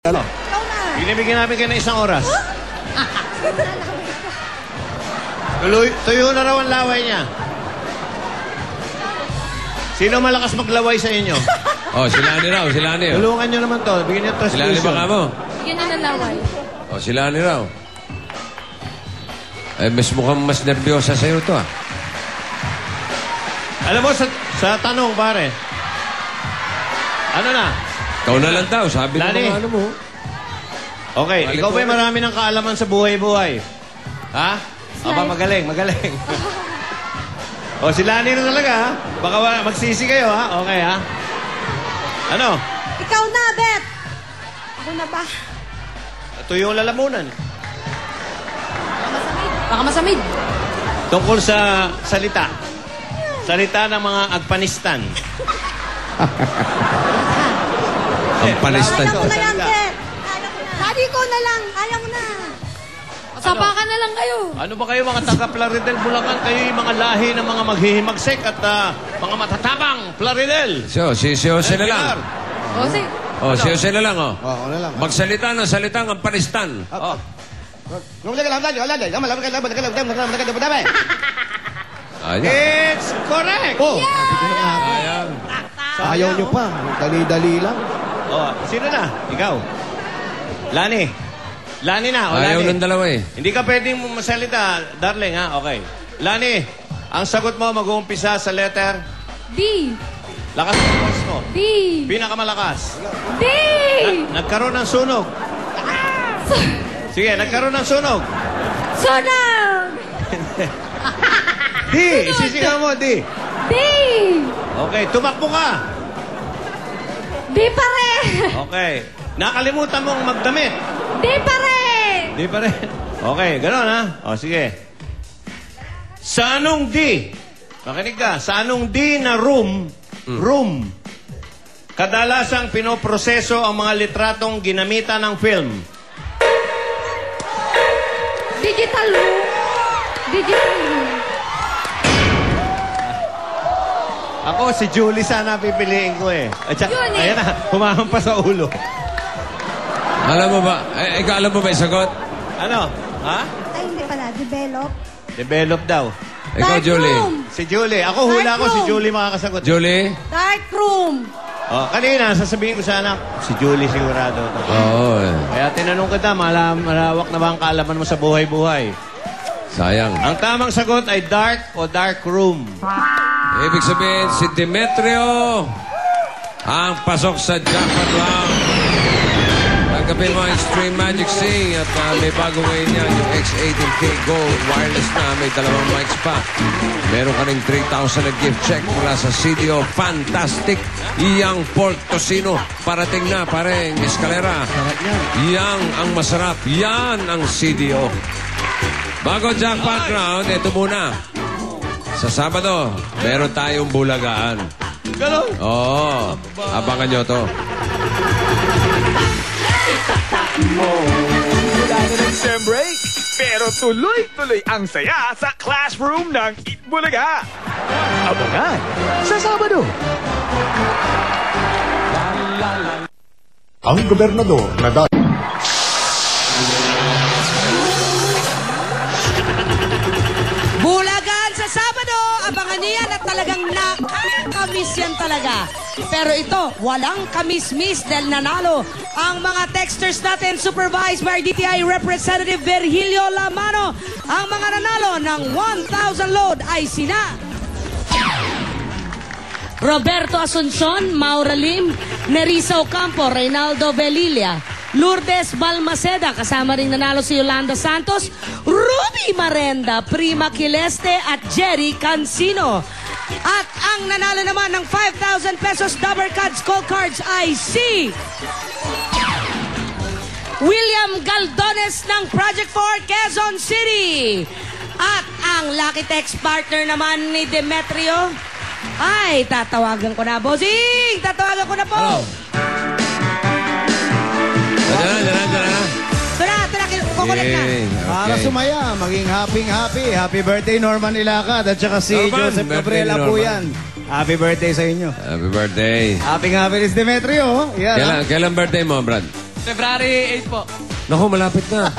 Ano? Binibigyan namin kayo ng isang oras. Tuyo na raw ang laway niya. Sino malakas maglaway sa inyo? Oh, sila ni raw, sila ni. Tulungan nyo naman to. Bigyan niyo Sila ni transfusion. baka mo. Bigyan niyo ng laway. Oh, sila ni raw. Eh, mukhang mas nervyosa sa'yo to, ah. Alam mo, sa tanong, pare. Ano na? Ikaw na lang daw, sabi ng Lani. mga ano mo. Okay, Balik ikaw mo ba'y ulit. marami ng kaalaman sa buhay-buhay? Ha? Aba, magaling, magaling. O, si Lani na talaga, ha? Baka magsisi kayo, ha? Okay, ha? Ano? Ikaw na, Bet! Ako na ba? Ito yung lalamunan. Baka masamid. Tungkol sa salita. Salita ng mga Agpanistan. Ang palistan. Kaya ko na yan, Salita. Bet! Kaya ko na. Daddy ko na lang. Kaya ko na. Sapakan na lang kayo. Ano ba kayo mga taga-Plaridel, Bulacan? Kayo yung mga lahi ng mga maghihimagsik at mga matatapang Plaridel. So, si Jose na lang. O, sige. Oh, si Jose na lang, oh. Oo, ano lang. Magsalita ng salitang ang palistan. Oh. Ayan. It's correct! Oh, Ayan. ayaw nyo pa. Dali-dali lang. Oh, sino na? Ikaw. Lani. Lani na. O, Ayaw Lani. ng dalawa, eh. Hindi ka pwedeng masalita, darling, ha? Okay. Lani, ang sagot mo mag-uumpisa sa letter. D. Lakas ng voice mo. D. Pinakamalakas. D. Nagkaroon ng sunog. Sige, nagkaroon ng sunog. Sunog! Di, isisigaw mo, di. D. Okay, tumakbo ka. D pa rin. Okay. Nakalimutan mong magdamit. D pa rin. Di pa rin. Okay, gano'n ha? O, sige. Sa anong di? Makinig ka. Sa anong di na room, kadalasang pinoproseso ang mga litratong ginamitan ng film? Digital room. Digital room. Ako, si Julie sana pipiliin ko eh. At saka, Yun eh. ayan na, humahampas sa ulo. Alam mo ba? Ikaw alam mo ba yung sagot? Ano? Ha? Ay, hindi pala. Develop. Develop daw. Ikaw, Dark Julie. room. Si Julie. Ako hula Dark ko, si room. Julie makakasagot. Julie? Dark room. Oh, kanina, sasabihin ko sana, si Julie sigurado. Oo. Kaya tinanong kita, malawak na ba ang kaalaman mo sa buhay-buhay? Sayang. Ang tamang sagot ay dark o dark room. Ibig sabihin, si Demetrio ang pasok sa jackpot round. Tanggapin mo ang Extreme Magic Sing at may bago ngayon yan, yung X18K Gold Wireless na may dalawang mics pa. Meron ka rin 3,000 na gift check mula sa CDO Fantastic Iyang Pork Tocino. Parating na, pareng eskalera. Yang ang masarap. Yan ang CDO. Bago jackpot round, ito muna. Sa Sabado, meron tayong bulagaan. Ganon. Oo, abangan nyo to. Wala na ng sem break, pero tuloy-tuloy ang saya sa classroom ng Itbulaga. Abangan sa Sabado. Ang gobernador na dahil. Bulagan sa Sabado, abangan niyo yan at talagang nakakamiss yan talaga. Pero ito, walang kamis-miss dahil nanalo ang mga texters natin supervised by DTI Representative Virgilio Lamano. Ang mga nanalo ng 1,000 load ay sina Roberto Asuncion, Maura Lim, Nerissa Ocampo, Reynaldo Velilla, Lourdes Balmaceda, kasama rin nanalo si Yolanda Santos, Ruby Marenda, Prima Quileste at Jerry Cancino. At ang nanalo naman ng 5,000 pesos Dabber Cards Call Cards ay si William Galdones ng Project 4 Quezon City. At ang Lucky Text partner naman ni Demetrio ay tatawagan ko na, bossing! Tatawagan ko na po! Hello. Dala. Kukulit na. Para sumaya, maging happy. Happy birthday, Norman Ilacad. At saka si Norman, Joseph birthday Gabriel ni Norman. Apuyan. Happy birthday sa inyo. Happy birthday. Happy Demetrio. Yan. Kailan birthday mo, Brad? February 8 po. Naku, malapit na.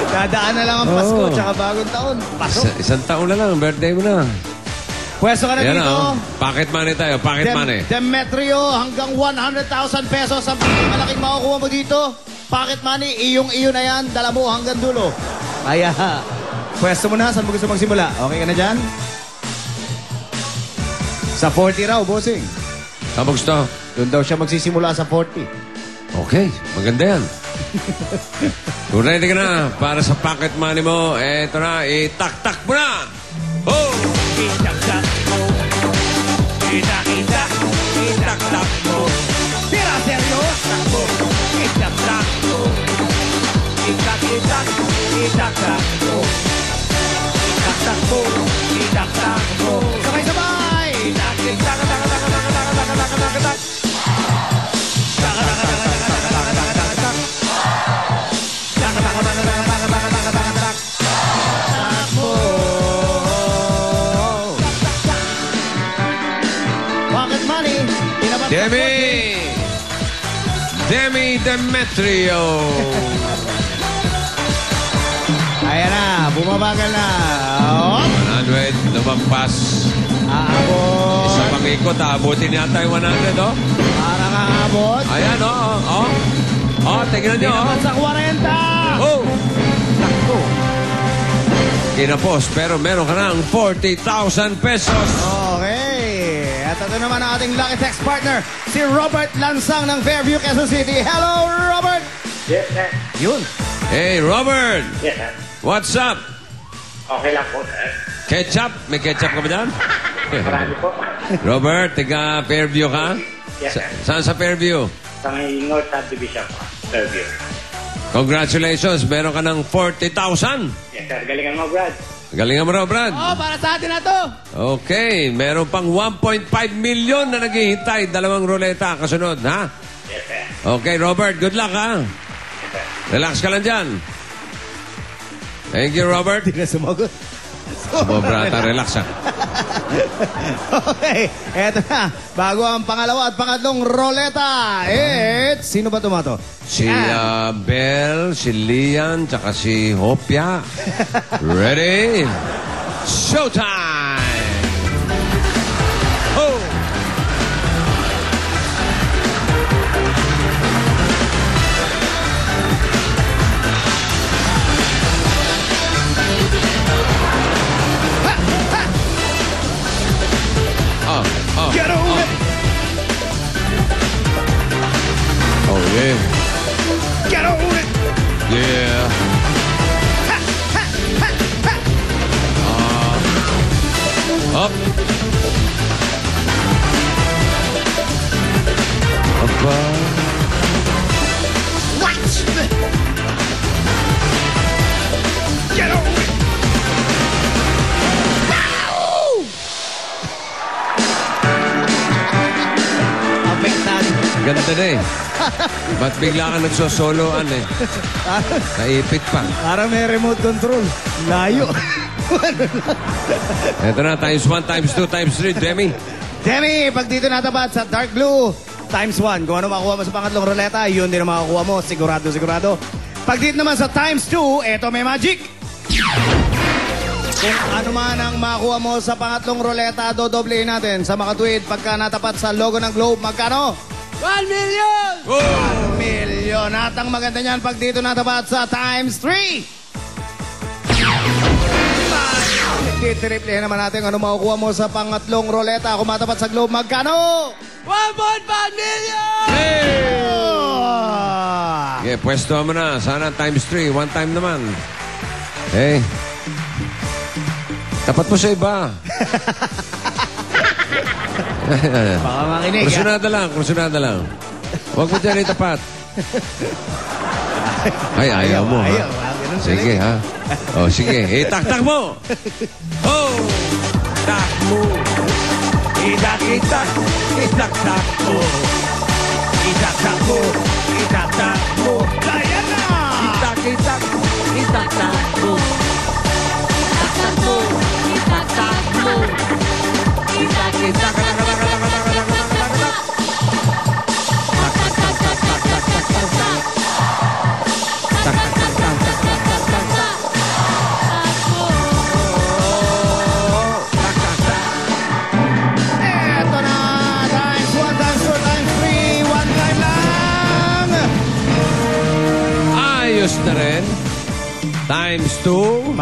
Dadaan na lang ang Pasko, tsaka bagong taon. Pasok. Isang taon na lang, birthday mo na. Pwesto ka na Yan dito. oh. Pocket money tayo, pocket money. Demetrio, hanggang 100,000 pesos ang pinakamalaking makukuha mo dito. Pocket money, iyong-iyo na yan. Dala mo hanggang dulo. Kaya, pwesto mo na. Saan mo gusto magsimula? Okay ka na dyan? Sa 40 raw, bossing. Saan mo gusto? Doon daw siya magsisimula sa 40. Okay, maganda yan. Kung ready ka na para sa pocket money mo, eto na, itak-tak mo na! Oh! Itak-tak mo. Itak-itak. Itak-tak mo. Tira, seryo? Takbo. Itak-tak mo. Itak-itak. Itak-tak mo. Itak-tak mo. Itak-tak mo. Sabay-sabay! Itak-itak. Tak-tak-tak-tak-tak-tak-tak-tak. Pocket money. Pinabas sa Demi Demetrio. Ayan na, bumabagal na. Oh, 100, lumampas. aabot. Isa pang ikot, abutin yata yung 100, oh. Parang aabot. Ayan, oh. Oh, tingnan nyo, oh. Pinabas sa 40. Oh! Takbo. Kinapos, pero meron ka ng 40,000 pesos. Okay. At ito naman ang ating Lucky Text partner, si Robert Lansang ng Fairview, Quezon City. Hello, Robert! Yes, sir. Yun. Hey, Robert! Yes, sir. What's up? Okay lang po, sir. Ketchup? May ketchup ka ba dyan? Marami po. Robert, taga Fairview ka? Yes, sir. Saan sa Fairview? Sa may North Subdivision po. Fairview. Congratulations, meron ka ng 40,000. Yes, sir. Galingan mo, Brad. Galingan mo raw, Brad. Para sa atin na to. Okay, meron pang 1.5 million na naghihintay. Dalawang ruleta kasunod, ha? Yes, sir. Okay, Robert, good luck, ha? Yes, sir. Relax ka lang dyan. Thank you, Robert. Hindi na sumagot. Brata, relax, ha? Okay, eto na. Bago ang pangalawa at pangatlong roleta. Sino ba tumato? Si Bel, si Lian, tsaka si Hopia. Ready? Showtime! Oh! Get on it! Oh, yeah. Get on it! Yeah. Up. Aba. Watch! Get on it! Apektado. Ganda na eh. Ba't bigla ka nagsosoloan eh? Naipit pa. Parang may remote control. Layo. Ito na, times 1, times 2, times 3, Demi. Demi, pag dito natapat sa dark blue, times 1. Kung ano makuha mo sa pangatlong ruleta, yun din ang makukuha mo. Sigurado, sigurado. Pag dito naman sa times 2, eto may magic. Kung ano man ang makuha mo sa pangatlong ruleta, dodoblein natin sa makatuwid pagka natapat sa logo ng Globe. Magkano? 1 million! 1 million. At ang maganda niyan pag dito natapat sa times 3. Titriple naman natin ano makukuha mo sa pangatlong roleta. Kung matapat sa Globe, magkano? 1.5 million! Okay, pwesto mo na. Sana times 3. One time naman. Hey. Tapat mo sa iba. Baka makinig. Kursunada lang. Huwag mo dyan itapat. Ay, ayaw mo, ha? Ayaw. Sige, ha? O, sige. Itak-tak mo! Oh! Tak mo. Itak-itak. Itak-tak mo. Itak-tak mo. Itak-tak mo. Kaya na! Itak-itak, itak-tak mo. Itak-tak mo, itak-tak mo. Itak-itak, na rin. Times 2.